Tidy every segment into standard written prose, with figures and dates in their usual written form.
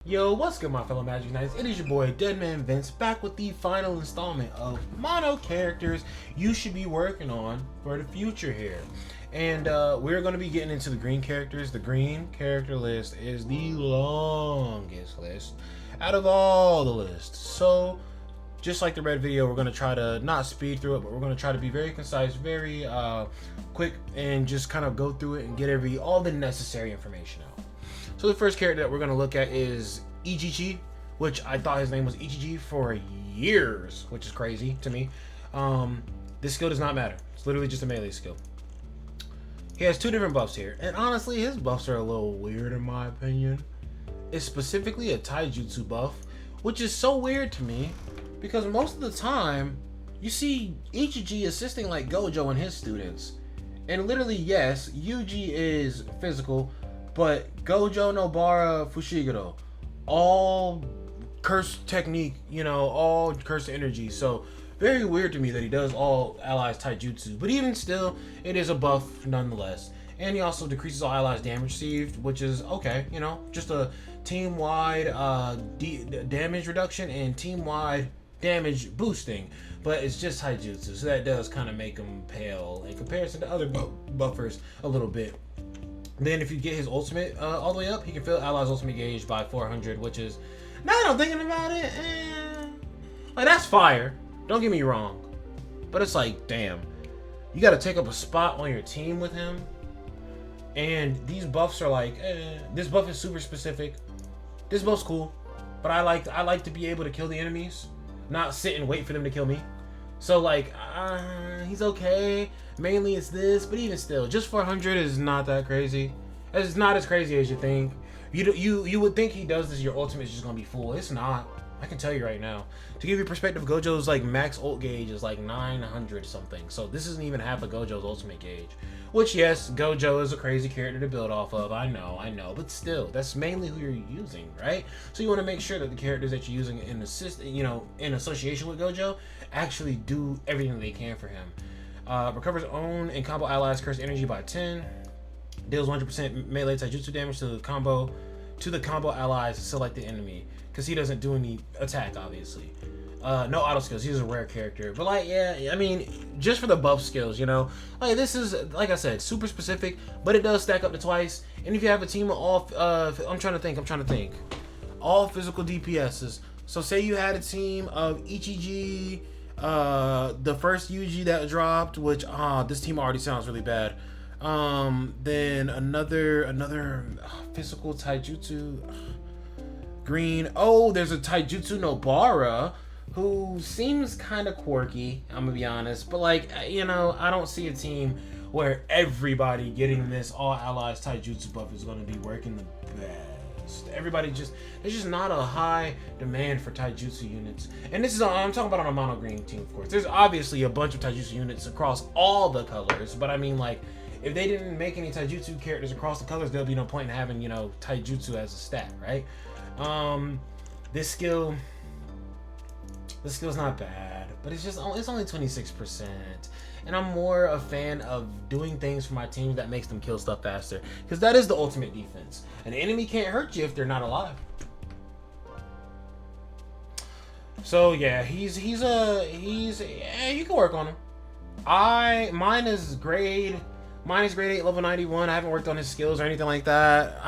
Yo, what's good, my fellow Magic Knights? It is your boy DEADMANVINCE back with the final installment of mono characters you should be working on for the future here. And we're going to be getting into the green characters. The green character list is the longest list out of all the lists. So, just like the red video, we're going to try to not speed through it, but we're going to try to be very concise, very quick, and just kind of go through it and get all the necessary information out. So the first character that we're going to look at is Ijichi, which I thought his name was Ijichi for years, which is crazy to me. This skill does not matter. It's literally just a melee skill. He has two different buffs here, and honestly, his buffs are a little weird in my opinion. It's specifically a taijutsu buff, which is so weird to me because most of the time, you see Ijichi assisting like Gojo and his students. And literally, yes, Yuji is physical, but Gojo, Nobara, Fushiguro, all cursed technique, all cursed energy. So very weird to me that he does all allies taijutsu, but even still, it is a buff nonetheless. And he also decreases all allies damage received, which is okay, just a team-wide damage reduction and team-wide damage boosting. But it's just taijutsu, so that does kind of make him pale in comparison to other buffers a little bit. Then if you get his ultimate all the way up, he can fill allies' ultimate gauge by 400, which is, now that I'm thinking about it, like that's fire. Don't get me wrong. But it's like, damn, you got to take up a spot on your team with him. And these buffs are like, this buff is super specific. This buff's cool, but I like to be able to kill the enemies, not sit and wait for them to kill me. So like, he's okay. Mainly it's this, but even still, just 400 is not that crazy. It's not as crazy as you think. You would think he does this, your ultimate is just gonna be full. It's not. I can tell you right now. To give you perspective, Gojo's like max ult gauge is like 900 something. So this isn't even half of Gojo's ultimate gauge. Which, yes, Gojo is a crazy character to build off of. I know, but still, that's mainly who you're using, right? So you want to make sure that the characters that you're using in in association with Gojo actually do everything they can for him. Recovers own and combo allies cursed energy by 10. Deals 100% melee taijutsu damage to the combo allies selected enemy, because he doesn't do any attack, obviously. No auto skills. He's a rare character, but like, yeah, I mean, just for the buff skills, like this is, like I said, super specific, but it does stack up to twice. And if you have a team of all, I'm trying to think, all physical DPSs. So say you had a team of Ichichi, the first Yuji that dropped, which this team already sounds really bad. Then another physical taijutsu green. Oh, there's a taijutsu Nobara who seems kind of quirky, I'm gonna be honest, but like, I don't see a team where everybody getting this all allies taijutsu buff is gonna be working the best. There's just not a high demand for taijutsu units. And this is, I'm talking about on a mono green team, of course. There's obviously a bunch of taijutsu units across all the colors, but I mean, like, if they didn't make any taijutsu characters across the colors, there'll be no point in having, taijutsu as a stat, right? This skill's not bad, but it's only 26%. And I'm more a fan of doing things for my team that makes them kill stuff faster, because that is the ultimate defense. An enemy can't hurt you if they're not alive. So yeah, he's you can work on him. Mine is grade 8, level 91. I haven't worked on his skills or anything like that.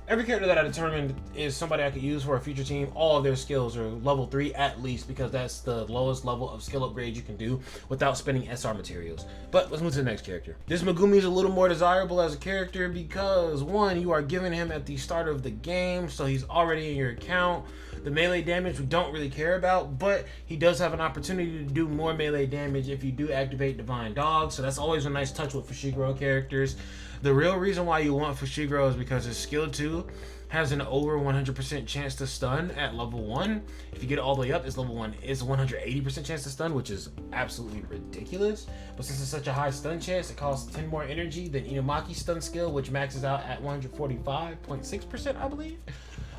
Every character that I determined is somebody I could use for a future team. All of their skills are level 3 at least, because that's the lowest level of skill upgrade you can do without spending SR materials. But let's move to the next character. This Megumi is a little more desirable as a character because, one, you are giving him at the start of the game, so he's already in your account. The melee damage we don't really care about, but he does have an opportunity to do more melee damage if you do activate Divine Dog, so that's always a nice touch with Fushiguro characters. The real reason why you want Fushiguro is because his skill 2 has an over 100% chance to stun at level 1. If you get it all the way up, it's level 1. It's a 180% chance to stun, which is absolutely ridiculous. But since it's such a high stun chance, it costs 10 more energy than Inumaki's stun skill, which maxes out at 145.6%, I believe.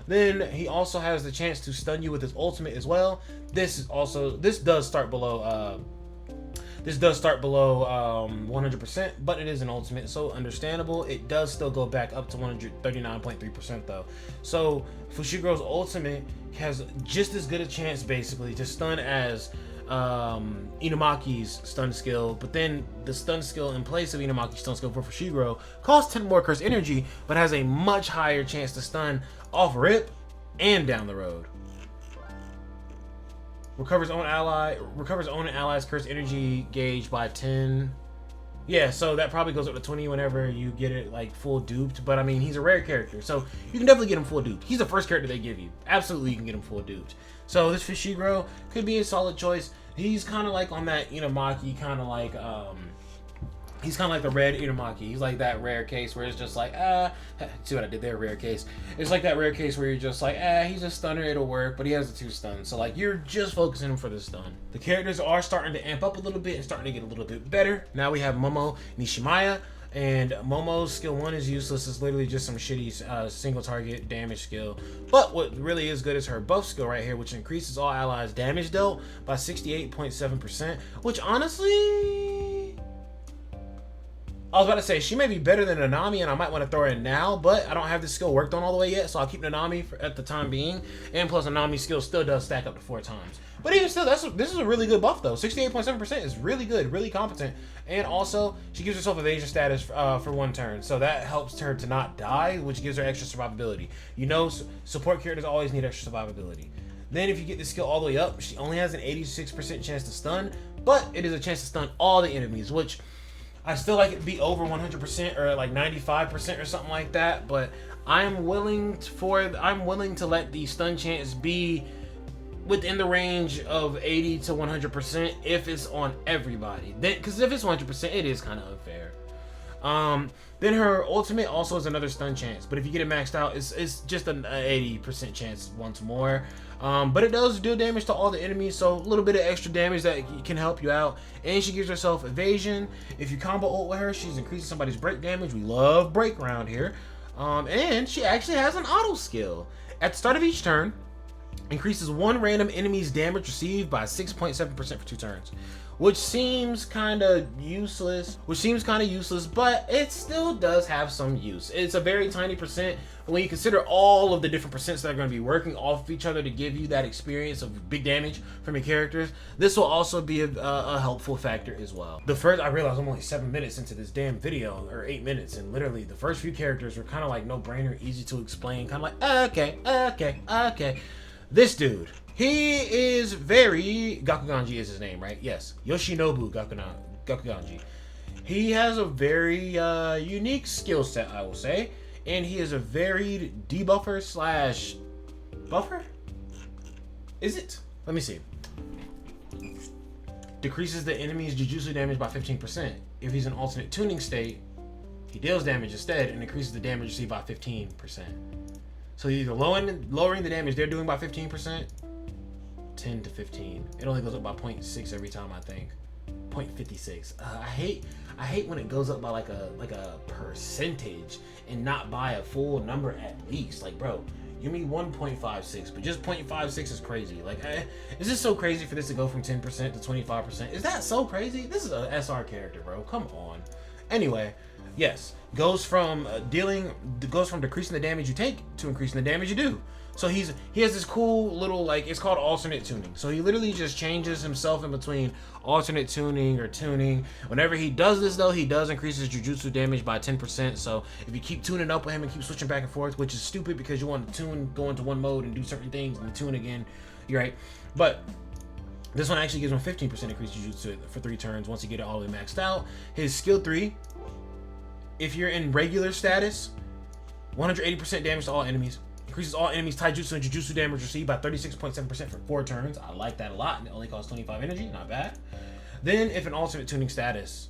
Then he also has the chance to stun you with his ultimate as well. This does start below This does start below 100%, but it is an ultimate, so understandable. It does still go back up to 139.3% though. So Fushigro's ultimate has just as good a chance basically to stun as Inumaki's stun skill, but then the stun skill in place of Inumaki's stun skill for Fushiguro costs 10 more curse energy, but has a much higher chance to stun off rip and down the road. Recovers own and allies curse energy gauge by 10. Yeah, so that probably goes up to 20 whenever you get it like full duped. But I mean, he's a rare character, so you can definitely get him full duped. He's the first character they give you. Absolutely, you can get him full duped. So this Fushiguro could be a solid choice. He's kind of like on that Inumaki kind of like he's kind of like the red Inumaki. He's like that rare case where it's just like, see what I did there, rare case. It's like that rare case where you're just like, he's a stunner, it'll work, but he has the 2 stuns. So like, you're just focusing him for the stun. The characters are starting to amp up a little bit and starting to get a little bit better. Now we have Momo Nishimaya, and Momo's skill 1 is useless. It's literally just some shitty single target damage skill. But what really is good is her buff skill right here, which increases all allies damage dealt by 68.7%, which honestly, I was about to say, she may be better than Nanami, and I might want to throw her in now, but I don't have this skill worked on all the way yet, so I'll keep Nanami at the time being. And plus, Nanami's skill still does stack up to 4 times. But even still, this is a really good buff, though. 68.7% is really good, really competent. And also, she gives herself evasion status for 1 turn, so that helps her to not die, which gives her extra survivability. You know, support characters always need extra survivability. Then if you get this skill all the way up, she only has an 86% chance to stun, but it is a chance to stun all the enemies, which I still like it to be over 100% or like 95% or something like that, but I'm willing to let the stun chance be within the range of 80 to 100% if it's on everybody. Then, because if it's 100%, it is kind of unfair. Then her ultimate also is another stun chance, but if you get it maxed out, it's just an 80% chance once more. But it does deal damage to all the enemies, so a little bit of extra damage that can help you out. And she gives herself evasion. If you combo ult with her, she's increasing somebody's break damage. We love break around here. And she actually has an auto skill. At the start of each turn, increases 1 random enemy's damage received by 6.7% for 2 turns. Which seems kind of useless, but it still does have some use. It's a very tiny percent, but when you consider all of the different percents that are going to be working off of each other to give you that experience of big damage from your characters, this will also be a helpful factor as well. I realized I'm only 7 minutes into this damn video, or 8 minutes, and literally the first few characters were kind of like no-brainer, easy to explain, kind of like, okay. This dude. He is very... Gakuganji is his name, right? Yes. Yoshinobu Gakuganji. He has a very unique skill set, I will say. And he is a varied debuffer slash... Buffer? Is it? Let me see. Decreases the enemy's Jujutsu damage by 15%. If he's in alternate tuning state, he deals damage instead and increases the damage received by 15%. So either lowering the damage they're doing by 15%, 10 to 15. It only goes up by 0.6 every time, I think. 0.56. I hate when it goes up by like a percentage and not by a full number at least. Like, bro, give me 1.56, but just 0.56 is crazy. Like, is this so crazy for this to go from 10% to 25%? Is that so crazy? This is a SR character, bro. Come on. Anyway, yes, goes from decreasing the damage you take to increasing the damage you do. So he has this cool little, like, it's called alternate tuning. So he literally just changes himself in between alternate tuning or tuning. Whenever he does this, though, he does increase his Jujutsu damage by 10%. So if you keep tuning up with him and keep switching back and forth, which is stupid because you want to tune, go into one mode and do certain things and tune again, you're right. But this one actually gives him 15% increased Jujutsu for 3 turns once you get it all the way maxed out. His skill 3, if you're in regular status, 180% damage to all enemies. Increases all enemies' taijutsu and jujutsu damage received by 36.7% for 4 turns. I like that a lot, and it only costs 25 energy. Not bad. Then, if an alternate tuning status,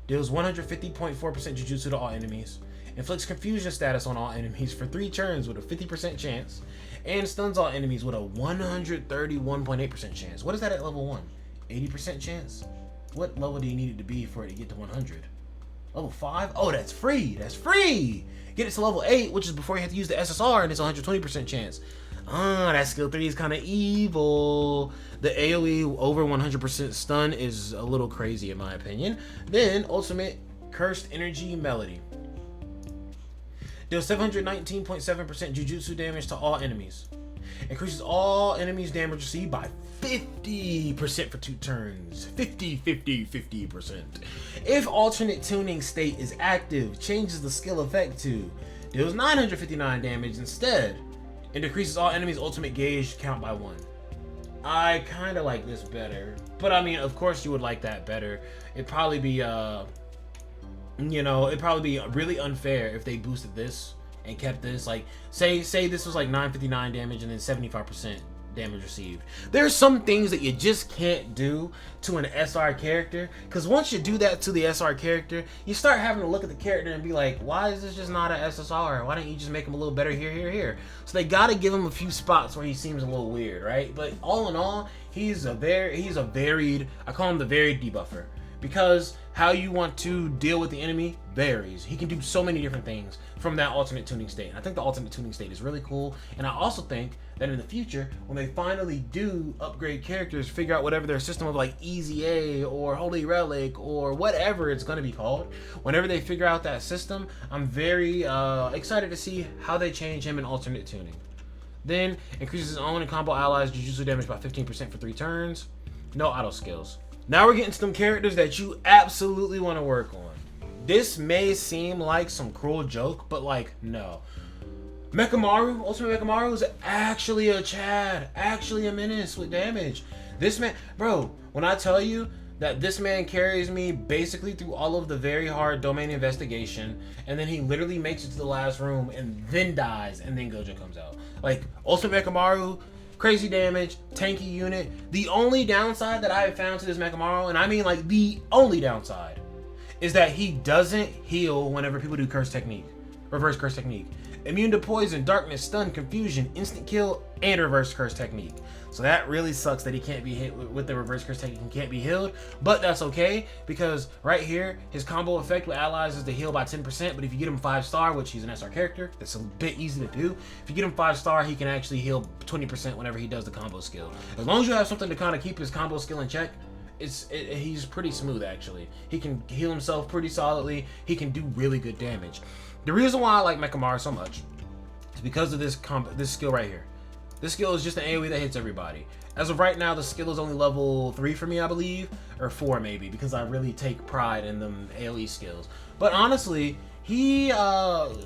deals 150.4% jujutsu to all enemies, inflicts confusion status on all enemies for 3 turns with a 50% chance, and stuns all enemies with a 131.8% chance. What is that at level 1? 80% chance? What level do you need it to be for it to get to 100? Level 5? Oh, that's free! That's free! Get it to level 8, which is before you have to use the SSR, and it's 120% chance. that skill 3 is kind of evil. The AoE over 100% stun is a little crazy in my opinion. Then ultimate cursed energy melody. Deals 719.7% Jujutsu damage to all enemies. Increases all enemies damage received by 50% for 2 turns. 50%. If alternate tuning state is active, changes the skill effect to deals 959 damage instead, and decreases all enemies' ultimate gauge count by 1. I kind of like this better, but I mean, of course you would like that better. It'd probably be it'd probably be really unfair if they boosted this and kept this. Like, say this was like 959 damage and then 75% damage received. There's some things that you just can't do to an SR character, because once you do that to the SR character, you start having to look at the character and be like, why is this just not an SSR? Why don't you just make him a little better here? So they gotta give him a few spots where he seems a little weird, right? But all in all, he's a varied, I call him the varied debuffer, because how you want to deal with the enemy varies. He can do so many different things from that alternate tuning state. I think the alternate tuning state is really cool, and I also think that in the future, when they finally do upgrade characters, figure out whatever their system of like Easy A or Holy Relic or whatever it's going to be called, whenever they figure out that system, I'm very excited to see how they change him in alternate tuning. Then increases his own and combo allies Jujutsu damage by 15% for 3 turns. No auto skills. Now we're getting to some characters that you absolutely want to work on. This may seem like some cruel joke, but like, no. Mechamaru, Ultimate Mechamaru is actually a Chad, actually a menace with damage. This man, bro, when I tell you that this man carries me basically through all of the very hard domain investigation, and then he literally makes it to the last room and then dies, and then Gojo comes out. Like, Ultimate Mechamaru, crazy damage, tanky unit. The only downside that I have found to this Mechamaru, and I mean like the only downside, is that he doesn't heal whenever people do curse technique, reverse curse technique. Immune to poison, darkness, stun, confusion, instant kill, and reverse curse technique. So that really sucks that he can't be hit with the reverse curse technique and can't be healed. But that's okay, because right here, his combo effect with allies is to heal by 10%. But if you get him 5-star, which he's an SR character, that's a bit easy to do. If you get him 5-star, he can actually heal 20% whenever he does the combo skill. As long as you have something to kind of keep his combo skill in check, he's pretty smooth actually. He can heal himself pretty solidly. He can do really good damage. The reason why I like Mechamaru so much is because of this skill right here. This skill is just an AoE that hits everybody. As of right now, the skill is only level 3 for me, I believe, or 4 maybe, because I really take pride in them AoE skills. But honestly, he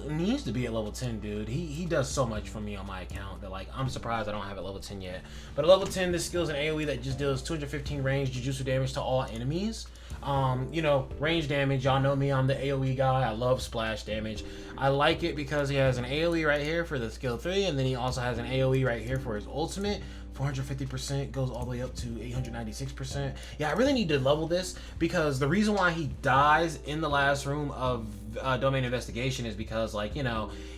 needs to be at level 10, dude. He does so much for me on my account that, like, I'm surprised I don't have it level 10 yet. But at level 10, this skill is an AoE that just deals 215 range Jujutsu damage to all enemies. Range damage, y'all know me, I'm the AoE guy. I love splash damage. I like it because he has an AoE right here for the skill 3, and then he also has an AoE right here for his ultimate. 450% goes all the way up to 896%. Yeah, I really need to level this, because the reason why he dies in the last room of domain investigation is because, like,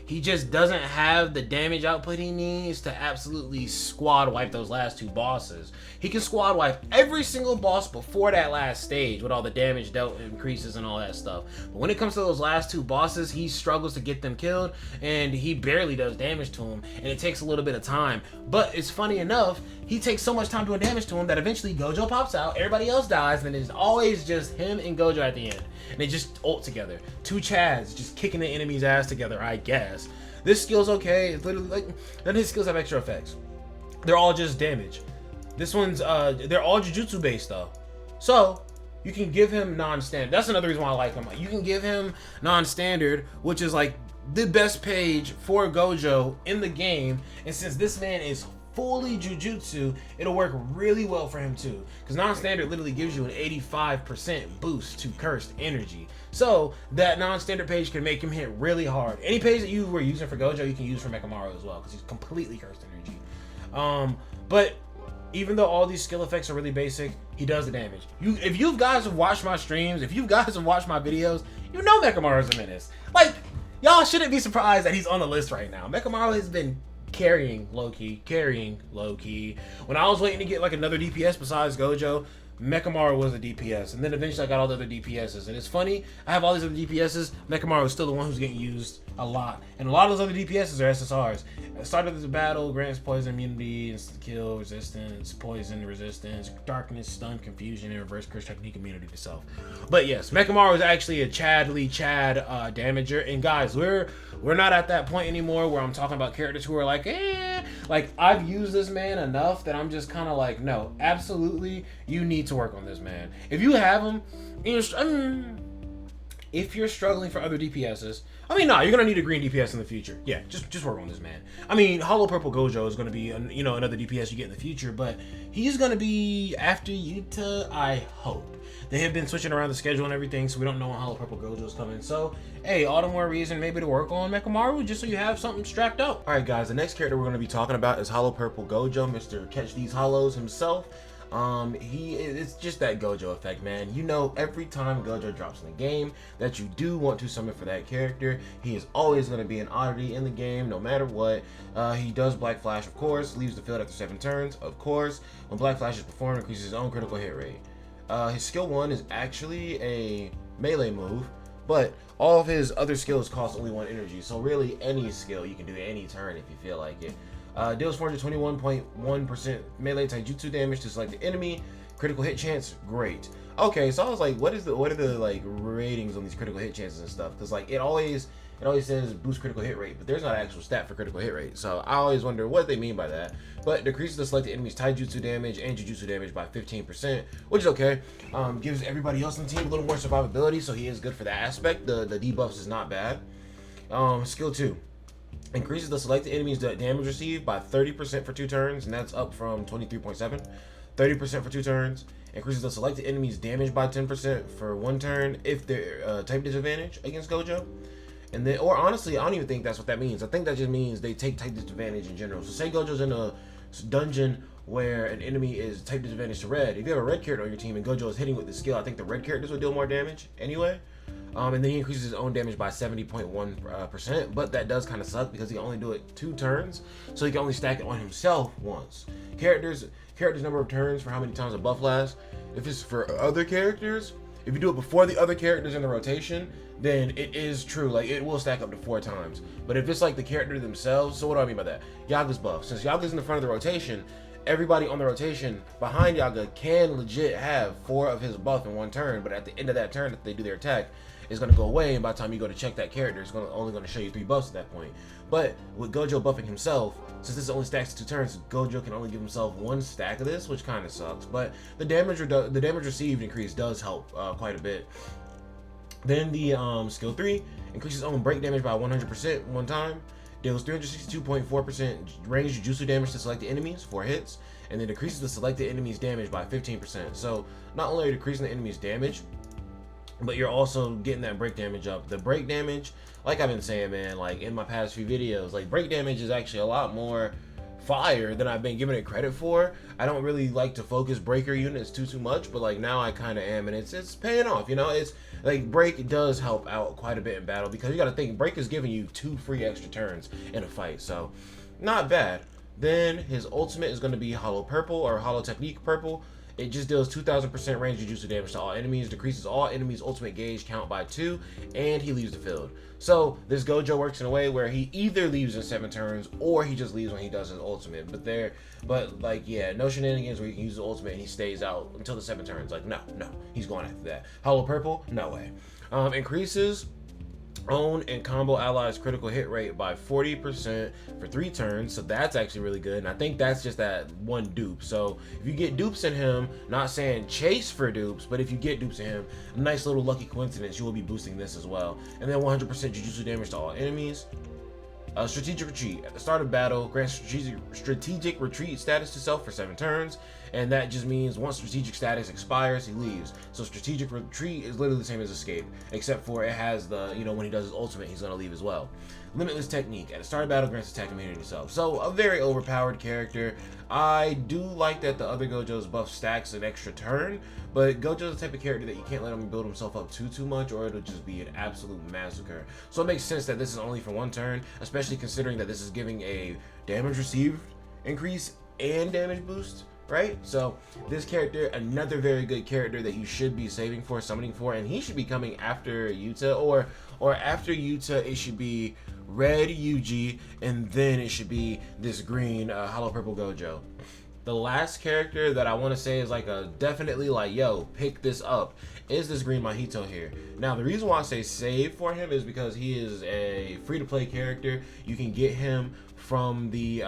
he just doesn't have the damage output he needs to absolutely squad wipe those last 2 bosses. He can squad wipe every single boss before that last stage with all the damage dealt increases and all that stuff. But when it comes to those last 2 bosses, he struggles to get them killed, and he barely does damage to them, and it takes a little bit of time. But it's funny enough, he takes so much time doing damage to him that eventually Gojo pops out, everybody else dies, and it's always just him and Gojo at the end. And they just ult together. 2 Chads just kicking the enemy's ass together, I guess. This skill's okay. It's literally like, none of his skills have extra effects. They're all just damage. This one's, they're all Jujutsu based though. So, you can give him non-standard. That's another reason why I like him. You can give him non-standard, which is like the best page for Gojo in the game. And since this man is fully Jujutsu, it'll work really well for him too, because non-standard literally gives you an 85% boost to cursed energy. So that non-standard page can make him hit really hard. Any page that you were using for Gojo, you can use for Mechamaru as well, because he's completely cursed energy. But even though all these skill effects are really basic, he does the damage. If you guys have watched my streams, if you guys have watched my videos, you know Mechamaru is a menace. Like, y'all shouldn't be surprised that he's on the list right now. Mechamaru has been carrying low-key. When I was waiting to get like another DPS besides Gojo, Mechamaru was a DPS, and then eventually I got all the other DPSs. And it's funny, I have all these other DPSs. Mechamaru is still the one who's getting used a lot, and a lot of those other DPSs are SSRs. At the start of the battle, grants poison immunity, instant kill, resistance, poison resistance, darkness, stun, confusion, and reverse curse technique immunity to self. But yes, Mechamaru is actually a Chad damager. And guys, we're not at that point anymore where I'm talking about characters who are like, like I've used this man enough that I'm just kind of like, no, absolutely, you need to work on this man. If you have him, if you're struggling for other DPSs, you're gonna need a green DPS in the future. Yeah, just work on this man. Hollow Purple Gojo is gonna be, another DPS you get in the future, but he's gonna be after Yuta, I hope. They have been switching around the schedule and everything, so we don't know when Hollow Purple Gojo is coming. So, hey, all the more reason maybe to work on Mechamaru, just so you have something strapped up. All right, guys, the next character we're gonna be talking about is Hollow Purple Gojo, Mr. Catch These Hollows himself. It's just that Gojo effect, man. Every time Gojo drops in the game that you do want to summon for that character, he is always going to be an oddity in the game, no matter what. He does Black Flash, of course, leaves the field after 7 turns, of course. When Black Flash is performed, increases his own critical hit rate. His skill 1 is actually a melee move, but all of his other skills cost only 1 energy, so really any skill you can do any turn if you feel like it. Deals 421.1% melee taijutsu damage to selected enemy. Critical hit chance, great. Okay, so I was like, what are the like ratings on these critical hit chances and stuff? Because like it always says boost critical hit rate, but there's not an actual stat for critical hit rate. So I always wonder what they mean by that. But decreases the selected enemy's taijutsu damage and jujutsu damage by 15%, which is okay. Gives everybody else on the team a little more survivability, so he is good for that aspect. The debuffs is not bad. Skill 2. Increases the selected enemy's damage received by 30% for 2 turns, and that's up from 23.7. 30% for 2 turns. Increases the selected enemy's damage by 10% for 1 turn if they're type disadvantage against Gojo. And then, or honestly, I don't even think that's what that means. I think that just means they take type disadvantage in general. So say Gojo's in a dungeon where an enemy is type disadvantage to red. If you have a red character on your team and Gojo is hitting with the skill, I think the red characters will deal more damage anyway. And then he increases his own damage by 70.1%, but that does kind of suck because he can only do it 2 turns, so he can only stack it on himself once. Characters number of turns for how many times a buff lasts. If it's for other characters, if you do it before the other characters in the rotation, then it is true, like it will stack up to 4 times. But if it's like the character themselves, so what do I mean by that? Yaga's buff. Since Yaga's in the front of the rotation, everybody on the rotation behind Yaga can legit have 4 of his buff in 1 turn, but at the end of that turn, if they do their attack, it's going to go away, and by the time you go to check that character, it's only going to show you 3 buffs at that point. But with Gojo buffing himself, since this only stacks 2 turns, Gojo can only give himself 1 stack of this, which kind of sucks. But the damage received increase does help quite a bit. Then the skill 3 increases own break damage by 100% 1 time. Deals 362.4% range jutsu damage to selected enemies, 4 hits, and then decreases the selected enemy's damage by 15%. So not only are you decreasing the enemy's damage, but you're also getting that break damage up. The break damage, like I've been saying, man, like in my past few videos, like break damage is actually a lot more fire than I've been giving it credit for. I don't really like to focus breaker units too much, but like now I kind of am, and it's paying off. It's like break does help out quite a bit in battle, because you got to think break is giving you 2 free extra turns in a fight, so not bad. Then his ultimate is going to be Hollow Purple or Hollow Technique Purple. It just deals 2000% range jutsu damage to all enemies, decreases all enemies' ultimate gauge count by 2, and he leaves the field. So this Gojo works in a way where he either leaves in 7 turns or he just leaves when he does his ultimate. No shenanigans where you can use the ultimate and he stays out until the 7 turns. Like no, he's going after that. Hollow Purple, no way. Increases own and combo allies critical hit rate by 40% for 3 turns, so that's actually really good. And I think that's just that 1 dupe. So if you get dupes in him, not saying chase for dupes, but if you get dupes in him, a nice little lucky coincidence, you will be boosting this as well. And then 100% jujutsu damage to all enemies. Strategic retreat. At the start of battle, grants strategic retreat status to self for 7 turns, and that just means once strategic status expires, he leaves. So strategic retreat is literally the same as escape, except for it has the, when he does his ultimate, he's going to leave as well. Limitless technique. At the start of battle, grants attack immunity to self. So a very overpowered character. I do like that the other Gojo's buff stacks an extra turn, but Gojo's the type of character that you can't let him build himself up too much, or it'll just be an absolute massacre. So it makes sense that this is only for 1 turn, especially considering that this is giving a damage received increase and damage boost. right? So this character, another very good character that you should be saving for, summoning for, and he should be coming after Yuta, or after Yuta, it should be red Yuji, and then it should be this green hollow purple Gojo. The last character that I want to say is like a definitely like, yo, pick this up, is this green Mahito here. Now, the reason why I say save for him is because he is a free-to-play character. You can get him from the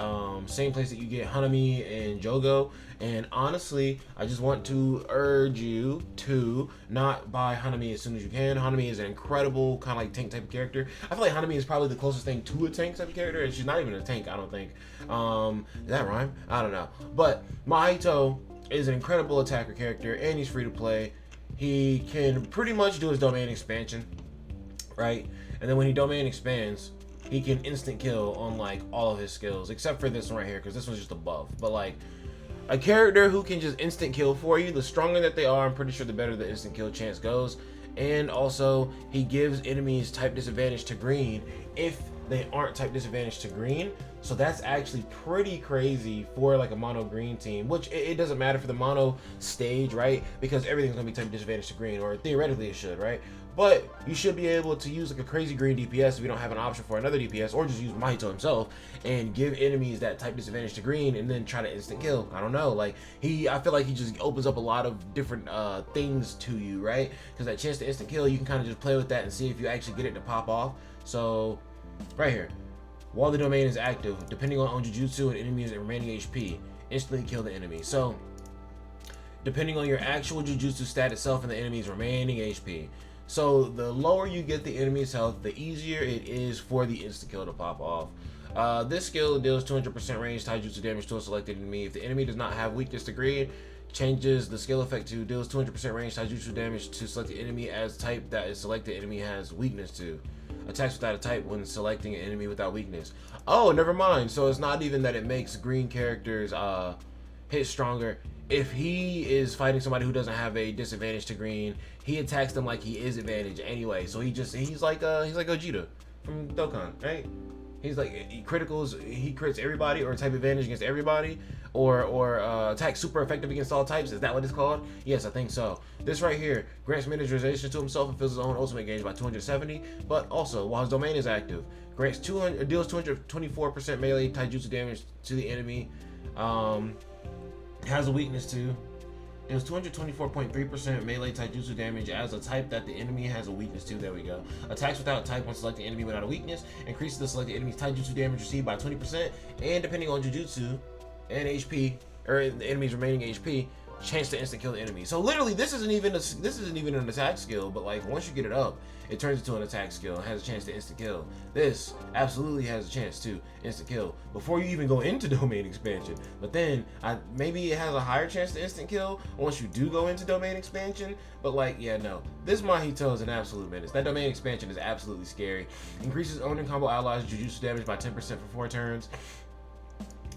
same place that you get Hanami and Jogo. And honestly, I just want to urge you to not buy Hanami as soon as you can. Hanami is an incredible kind of like tank type of character. I feel like Hanami is probably the closest thing to a tank type of character, and she's not even a tank, I don't think. Does that rhyme? I don't know. But Mahito is an incredible attacker character, and he's free to play. He can pretty much do his domain expansion, right? And then when he domain expands, he can instant kill on like all of his skills, except for this one right here, because this one's just a buff. But like a character who can just instant kill for you, the stronger that they are, I'm pretty sure the better the instant kill chance goes. And also, he gives enemies type disadvantage to green if they aren't type disadvantage to green. So that's actually pretty crazy for like a mono green team, which it doesn't matter for the mono stage, right? Because everything's gonna be type disadvantage to green, or theoretically it should, right? But you should be able to use like a crazy green DPS if you don't have an option for another DPS, or just use Mahito himself and give enemies that type disadvantage to green and then try to instant kill. I don't know, like I feel like he just opens up a lot of different things to you, right? Because that chance to instant kill, you can kind of just play with that and see if you actually get it to pop off. So right here, while the domain is active, depending on Jujutsu and enemies and remaining HP, instantly kill the enemy. So depending on your actual Jujutsu stat itself and the enemy's remaining HP. So the lower you get the enemy's health, the easier it is for the instant kill to pop off. This skill deals 200% range taijutsu damage to a selected enemy. If the enemy does not have weakness to green, changes the skill effect to deals 200% range taijutsu damage to selected enemy as type that is selected enemy has weakness to. Attacks without a type when selecting an enemy without weakness. Oh, never mind. So it's not even that it makes green characters hit stronger. If he is fighting somebody who doesn't have a disadvantage to green, he attacks them like he is advantage anyway. So he's like Gogeta from Dokkan, right? He's like he crits everybody, or type advantage against everybody, or attack super effective against all types. Is that what it's called? Yes, I think so. This right here grants miniaturization to himself and fills his own ultimate gauge by 270. But also, while his domain is active, grants deals 224% melee taijutsu damage to the enemy. Has a weakness to. It was 224.3% melee taijutsu damage as a type that the enemy has a weakness to. There we go. Attacks without type when selecting enemy without a weakness. Increases the selected enemy's taijutsu damage received by 20%. And depending on Jujutsu and HP, or the enemy's remaining HP, chance to instant kill the enemy. So literally, this isn't even an attack skill, but like once you get it up, it turns into an attack skill and has a chance to instant kill. This absolutely has a chance to instant kill before you even go into domain expansion. But then maybe it has a higher chance to instant kill once you do go into domain expansion. But like, yeah, no, this Mahito is an absolute menace. That domain expansion is absolutely scary. Increases own and combo allies Jujutsu damage by 10% for 4 turns.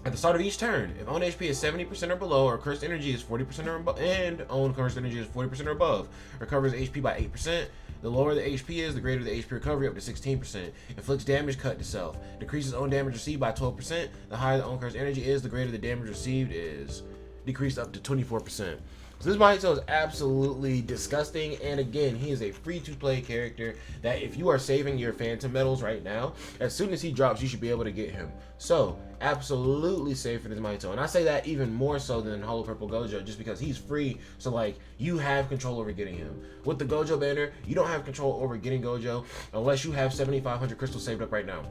At the start of each turn, if own HP is 70% or below, or cursed energy is 40% or above, and own cursed energy is 40% or above, recovers HP by 8%. The lower the HP is, the greater the HP recovery, up to 16%. Inflicts damage cut to self. Decreases own damage received by 12%. The higher the own cursed energy is, the greater the damage received is. Decreased up to 24%. So this Mahito is absolutely disgusting, and again, he is a free-to-play character that if you are saving your Phantom Medals right now, as soon as he drops, you should be able to get him. So, absolutely safe for this Mahito, and I say that even more so than Hollow Purple Gojo, just because he's free, so like, you have control over getting him. With the Gojo banner, you don't have control over getting Gojo unless you have 7,500 crystals saved up right now.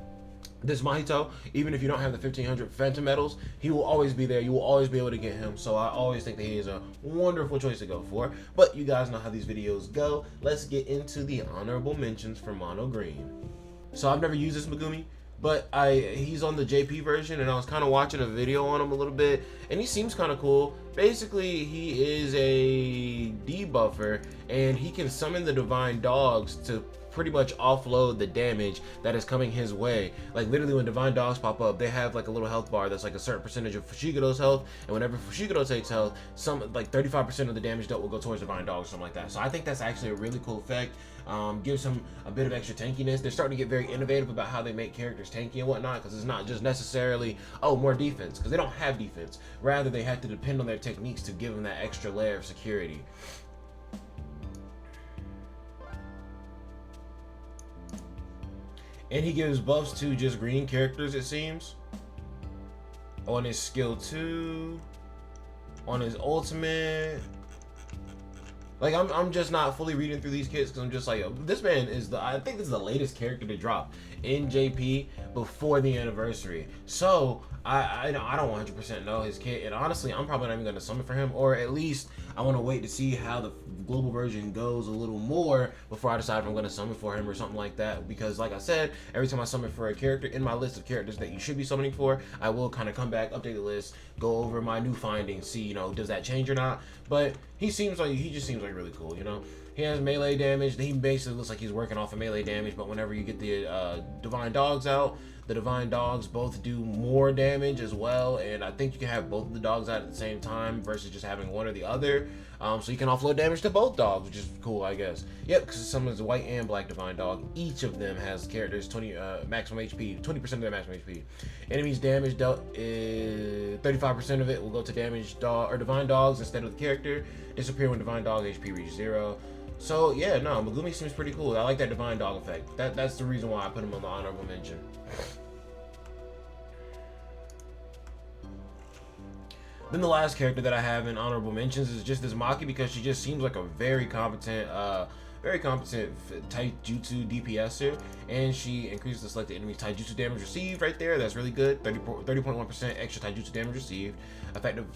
This Mahito, even if you don't have the 1,500 Phantom Medals, he will always be there. You will always be able to get him. So I always think that he is a wonderful choice to go for. But you guys know how these videos go. Let's get into the honorable mentions for Mono Green. So I've never used this Megumi, but he's on the JP version, and I was kind of watching a video on him a little bit, and he seems kind of cool. Basically, he is a debuffer, and he can summon the divine dogs to pretty much offload the damage that is coming his way. Like literally when Divine Dogs pop up, they have like a little health bar that's like a certain percentage of Fushigato's health, and whenever Fushiguro takes health, some like 35% of the damage dealt will go towards Divine Dogs, something like that. So I think that's actually a really cool effect. Gives him a bit of extra tankiness. They're starting to get very innovative about how they make characters tanky and whatnot, because it's not just necessarily, oh, more defense, because they don't have defense. Rather, they have to depend on their techniques to give them that extra layer of security. And he gives buffs to just green characters, it seems. On his skill 2, on his ultimate. Like, I'm just not fully reading through these kits because I'm just like, this man is I think this is the latest character to drop in JP before the anniversary. So I don't 100% know his kit, and honestly, I'm probably not even going to summon for him, or at least I want to wait to see how the global version goes a little more before I decide if I'm going to summon for him or something like that. Because like I said, every time I summon for a character in my list of characters that you should be summoning for, I will kind of come back, update the list, go over my new findings, see, you know, does that change or not. But he just seems like really cool, you know. He has melee damage. He basically looks like he's working off of melee damage, but whenever you get the Divine Dogs out, the Divine Dogs both do more damage as well, and I think you can have both of the dogs out at the same time versus just having one or the other. So you can offload damage to both dogs, which is cool, I guess. Yep, because some is white and black Divine Dog. Each of them has characters 20 maximum HP, 20% of their maximum HP. Enemies damage dealt is 35% of it will go to damage dog or Divine Dogs instead of the character. Disappear when Divine Dog HP reaches 0. So yeah, no, Megumi seems pretty cool. I like that Divine Dog effect. That's the reason why I put him on the honorable mention. Then the last character that I have in honorable mentions is just this Maki, because she just seems like a very competent taijutsu DPSer, and she increases the selected enemy's taijutsu damage received right there. That's really good. 30.1% extra taijutsu damage received, effective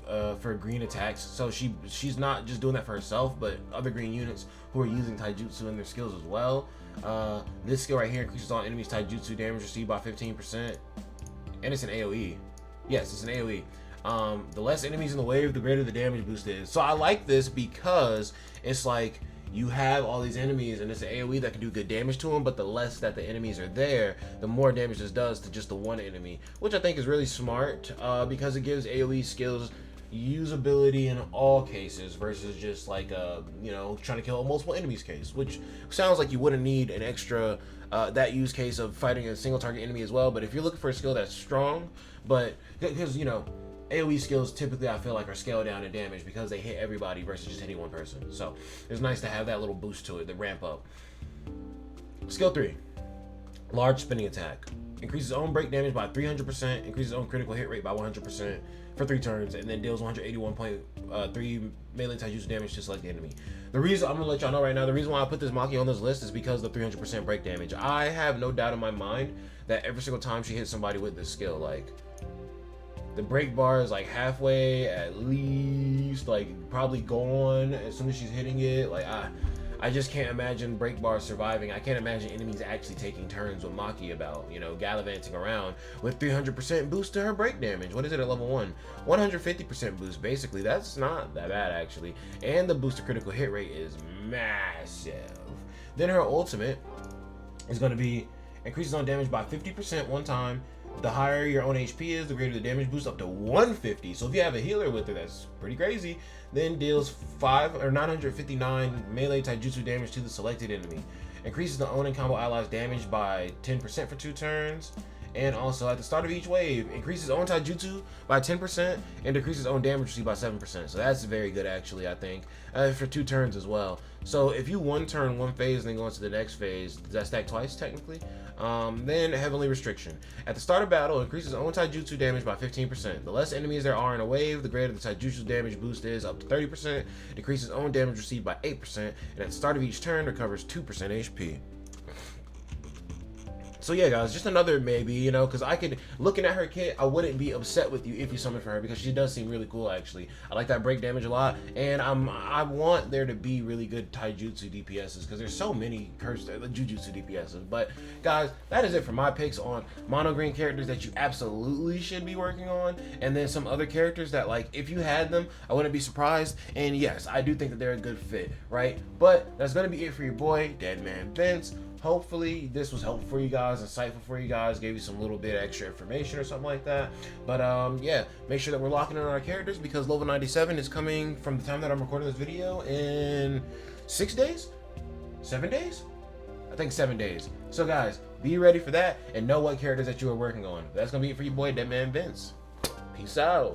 for green attacks. So she's not just doing that for herself, but other green units who are using taijutsu in their skills as well. This skill right here increases all enemies taijutsu damage received by 15%, and it's an AoE. Yes, it's an AoE. The less enemies in the wave, the greater the damage boost is. So I like this because it's like you have all these enemies and it's an AoE that can do good damage to them, but the less that the enemies are there, the more damage this does to just the one enemy, which I think is really smart, because it gives AoE skills usability in all cases versus just like you know, trying to kill multiple enemies case, which sounds like you wouldn't need an extra that use case of fighting a single target enemy as well. But if you're looking for a skill that's strong, but because, you know, AoE skills typically I feel like are scaled down in damage because they hit everybody versus just hitting one person. So it's nice to have that little boost to it, the ramp up. Skill 3, large spinning attack. Increases own break damage by 300%, increases own critical hit rate by 100% for 3 turns, and then deals 181.3 melee taijutsu damage to select the enemy. The reason, I'm gonna let y'all know right now, the reason why I put this Maki on this list is because of the 300% break damage. I have no doubt in my mind that every single time she hits somebody with this skill, like, the break bar is like halfway at least, like probably gone as soon as she's hitting it. Like I just can't imagine break bar surviving. I can't imagine enemies actually taking turns with Maki about, you know, gallivanting around with 300% boost to her break damage. What is it at level 1? 150% boost, basically. That's not that bad actually. And the boost to critical hit rate is massive. Then her ultimate is going to be increases on damage by 50% one time. The higher your own HP is, the greater the damage boost, up to 150. So if you have a healer with her, that's pretty crazy. Then deals 959 melee taijutsu damage to the selected enemy. Increases the own and combo allies damage by 10% for 2 turns. And also at the start of each wave, increases own taijutsu by 10% and decreases own damage received by 7%. So that's very good actually, I think, for 2 turns as well. So if you one turn one phase and then go into the next phase, does that stack twice technically? Then Heavenly Restriction. At the start of battle, increases own taijutsu damage by 15%. The less enemies there are in a wave, the greater the taijutsu damage boost is, up to 30%. Decreases own damage received by 8%. And at the start of each turn, recovers 2% HP. So yeah, guys, just another maybe, you know, because I could, looking at her kit, I wouldn't be upset with you if you summon for her, because she does seem really cool actually. I like that break damage a lot, and I want there to be really good taijutsu DPSs, because there's so many cursed jujutsu DPSs. But guys, that is it for my picks on mono green characters that you absolutely should be working on, and then some other characters that, like, if you had them, I wouldn't be surprised. And yes, I do think that they're a good fit, right? But that's gonna be it for your boy DeadmanVince. hopefully this was helpful for you guys, insightful for you guys, gave you some little bit of extra information or something like that. But yeah, make sure that we're locking in on our characters, because level 97 is coming from the time that I'm recording this video in 6 days, 7 days, I think 7 days. So guys, be ready for that and know what characters that you are working on. That's gonna be it for your boy DeadmanVince. Peace out.